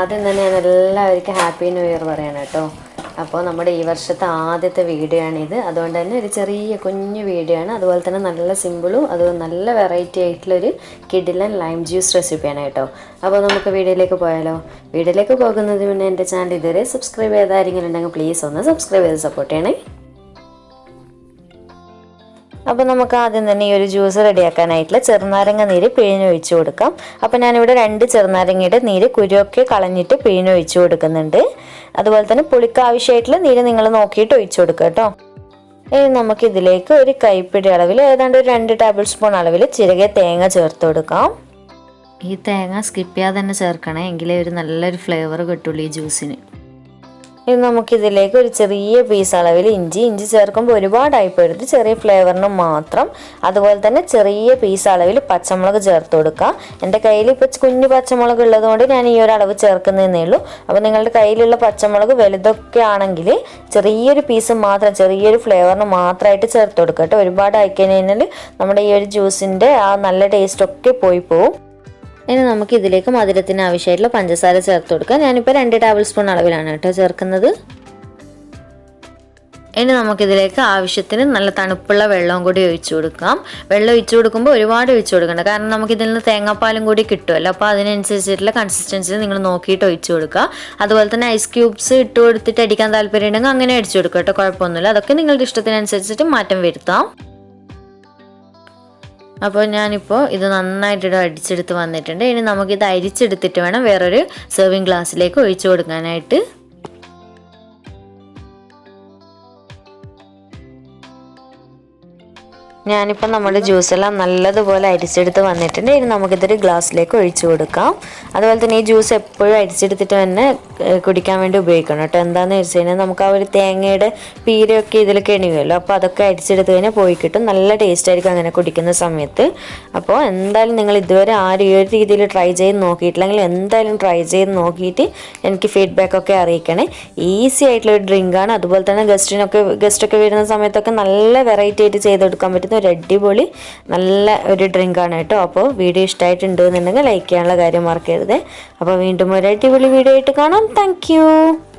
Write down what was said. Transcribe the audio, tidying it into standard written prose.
ആദ്യം തന്നെ ഞാൻ എല്ലാവർക്കും ഹാപ്പി ന്യൂ ഇയർ പറയണം കേട്ടോ. അപ്പോൾ നമ്മുടെ ഈ വർഷത്തെ ആദ്യത്തെ വീഡിയോ ആണിത്. അതുകൊണ്ട് തന്നെ ഒരു ചെറിയ കുഞ്ഞു വീഡിയോ ആണ്. അതുപോലെ തന്നെ നല്ല സിമ്പിളും അതുപോലെ നല്ല വെറൈറ്റി ആയിട്ടുള്ളൊരു കിഡിലൻ ലൈം ജ്യൂസ് റെസിപ്പിയാണ് കേട്ടോ. അപ്പോൾ നമുക്ക് വീഡിയോയിലേക്ക് പോയാലോ. വീഡിയോയിലേക്ക് പോകുന്നതിന് മുന്നേ എൻ്റെ ചാനൽ ഇതുവരെ സബ്സ്ക്രൈബ് ചെയ്ത ആരെങ്കിലും ഉണ്ടെങ്കിൽ പ്ലീസ് ഒന്ന് സബ്സ്ക്രൈബ് ചെയ്ത് സപ്പോർട്ട് ചെയ്യണേ. അപ്പോൾ നമുക്ക് ആദ്യം തന്നെ ഈ ഒരു ജ്യൂസ് റെഡിയാക്കാനായിട്ടുള്ള ചെറുനാരങ്ങ നീര് പിഴിഞ്ഞൊഴിച്ച് കൊടുക്കാം. അപ്പോൾ ഞാനിവിടെ 2 ചെറുനാരങ്ങയുടെ നീര് കുരുവൊക്കെ കളഞ്ഞിട്ട് പിഴിഞ്ഞൊഴിച്ച് കൊടുക്കുന്നുണ്ട്. അതുപോലെ തന്നെ പുളിക്ക് ആവശ്യമായിട്ടുള്ള നീര് നിങ്ങൾ നോക്കിയിട്ട് ഒഴിച്ചു കൊടുക്കുക കേട്ടോ. ഇനി നമുക്കിതിലേക്ക് ഒരു കൈപ്പിടി അളവിൽ ഏതാണ്ട് ഒരു 2 ടേബിൾ സ്പൂൺ അളവിൽ ചിരകിയ തേങ്ങ ചേർത്ത് കൊടുക്കാം. ഈ തേങ്ങ സ്കിപ്പ് ചെയ്യാതെ തന്നെ ചേർക്കണേ, എങ്കിലേ ഒരു നല്ലൊരു ഫ്ലേവർ കിട്ടുള്ളൂ ഈ ജ്യൂസിന്. ഇനി നമുക്കിതിലേക്ക് ഒരു ചെറിയ പീസ് അളവിൽ ഇഞ്ചി ചേർക്കുമ്പോൾ ഒരുപാടായി പോരുത്, ചെറിയ ഫ്ലേവറിന് മാത്രം. അതുപോലെ തന്നെ ചെറിയ പീസ് അളവിൽ പച്ചമുളക് ചേർത്ത് കൊടുക്കുക. എൻ്റെ കയ്യിൽ ഇപ്പോൾ കുഞ്ഞു പച്ചമുളക് ഉള്ളതുകൊണ്ട് ഞാൻ ഈ ഒരു അളവ് ചേർക്കുന്നതേ ഉള്ളൂ. അപ്പോൾ നിങ്ങളുടെ കയ്യിലുള്ള പച്ചമുളക് വലുതൊക്കെ ആണെങ്കിൽ ചെറിയൊരു പീസ് മാത്രം, ചെറിയൊരു ഫ്ലേവറിന് മാത്രമായിട്ട് ചേർത്ത് കൊടുക്കുക കേട്ടോ. ഒരുപാട് ആയിക്കഴിഞ്ഞാൽ നമ്മുടെ ഈ ഒരു ജ്യൂസിൻ്റെ ആ നല്ല ടേസ്റ്റൊക്കെ പോയി പോവും. ഇനി നമുക്ക് ഇതിലേക്ക് മധുരത്തിന് ആവശ്യമായിട്ടുള്ള പഞ്ചസാര ചേർത്ത് കൊടുക്കാം. ഞാനിപ്പോൾ 2 ടേബിൾ സ്പൂൺ അളവിലാണ് കേട്ടോ ചേർക്കുന്നത്. ഇനി നമുക്കിതിലേക്ക് ആവശ്യത്തിന് നല്ല തണുപ്പുള്ള വെള്ളവും കൂടി ഒഴിച്ചു കൊടുക്കാം. വെള്ളം ഒഴിച്ചു കൊടുക്കുമ്പോൾ ഒരുപാട് ഒഴിച്ചു കൊടുക്കണ്ട, കാരണം നമുക്കിതിൽ നിന്ന് തേങ്ങാപ്പാലും കൂടി കിട്ടുമല്ലോ. അപ്പോൾ അതിനനുസരിച്ചിട്ടുള്ള കൺസിസ്റ്റൻസി നിങ്ങൾ നോക്കിയിട്ട് ഒഴിച്ചു കൊടുക്കുക. അതുപോലെ തന്നെ ഐസ് ക്യൂബ്സ് ഇട്ട് കൊടുത്തിട്ട് അടിക്കാൻ താല്പര്യം ഉണ്ടെങ്കിൽ അങ്ങനെ അടിച്ചു കൊടുക്കുക കേട്ടോ, കുഴപ്പമൊന്നുമില്ല. അതൊക്കെ നിങ്ങളുടെ ഇഷ്ടത്തിനനുസരിച്ചിട്ട് മാറ്റം വരുത്താം. അപ്പോൾ ഞാനിപ്പോൾ ഇത് നന്നായിട്ട് അടിച്ചെടുത്ത് വന്നിട്ടുണ്ട്. ഇനി നമുക്കിത് അരിച്ചെടുത്തിട്ട് വേണം വേറൊരു സെർവിങ് ഗ്ലാസ്സിലേക്ക് ഒഴിച്ചു കൊടുക്കാനായിട്ട്. ഞാനിപ്പോൾ നമ്മുടെ ജ്യൂസെല്ലാം നല്ലതുപോലെ അരിച്ചെടുത്ത് വന്നിട്ടുണ്ട്. ഇനി നമുക്കിതൊരു ഗ്ലാസ്സിലേക്ക് ഒഴിച്ചു കൊടുക്കാം. അതുപോലെ തന്നെ ഈ ജ്യൂസ് എപ്പോഴും അരിച്ചെടുത്തിട്ട് തന്നെ കുടിക്കാൻ വേണ്ടി ഉപയോഗിക്കണം കേട്ടോ. എന്താണെന്ന് വെച്ച് കഴിഞ്ഞാൽ നമുക്ക് ആ ഒരു തേങ്ങയുടെ പീരയൊക്കെ ഇതിൽ കെണിയുമല്ലോ, അപ്പോൾ അതൊക്കെ അരിച്ചെടുത്ത് കഴിഞ്ഞാൽ പോയി കിട്ടും. നല്ല ടേസ്റ്റ് ആയിരിക്കും അങ്ങനെ കുടിക്കുന്ന സമയത്ത്. അപ്പോൾ എന്തായാലും നിങ്ങൾ ഇതുവരെ ആരും ഈ ഒരു രീതിയിൽ ട്രൈ ചെയ്ത് നോക്കിയിട്ടില്ലെങ്കിൽ എന്തായാലും ട്രൈ ചെയ്ത് നോക്കിയിട്ട് എനിക്ക് ഫീഡ്ബാക്കൊക്കെ അറിയിക്കണേ. ഈസി ആയിട്ടുള്ള ഒരു ഡ്രിങ്കാണ്. അതുപോലെ തന്നെ ഗസ്റ്റൊക്കെ വരുന്ന സമയത്തൊക്കെ നല്ല വെറൈറ്റി ആയിട്ട് ചെയ്ത് കൊടുക്കാൻ പറ്റും. ഒരു അടിപൊളി നല്ല ഒരു ഡ്രിങ്കാണ് കേട്ടോ. അപ്പോൾ വീഡിയോ ഇഷ്ടമായിട്ടുണ്ടെന്നുണ്ടെങ്കിൽ ലൈക്ക് ചെയ്യാനുള്ള കാര്യം മറക്കരുത്. അപ്പോൾ വീണ്ടും ഒരു അടിപൊളി വീഡിയോ ആയിട്ട് കാണാം. താങ്ക്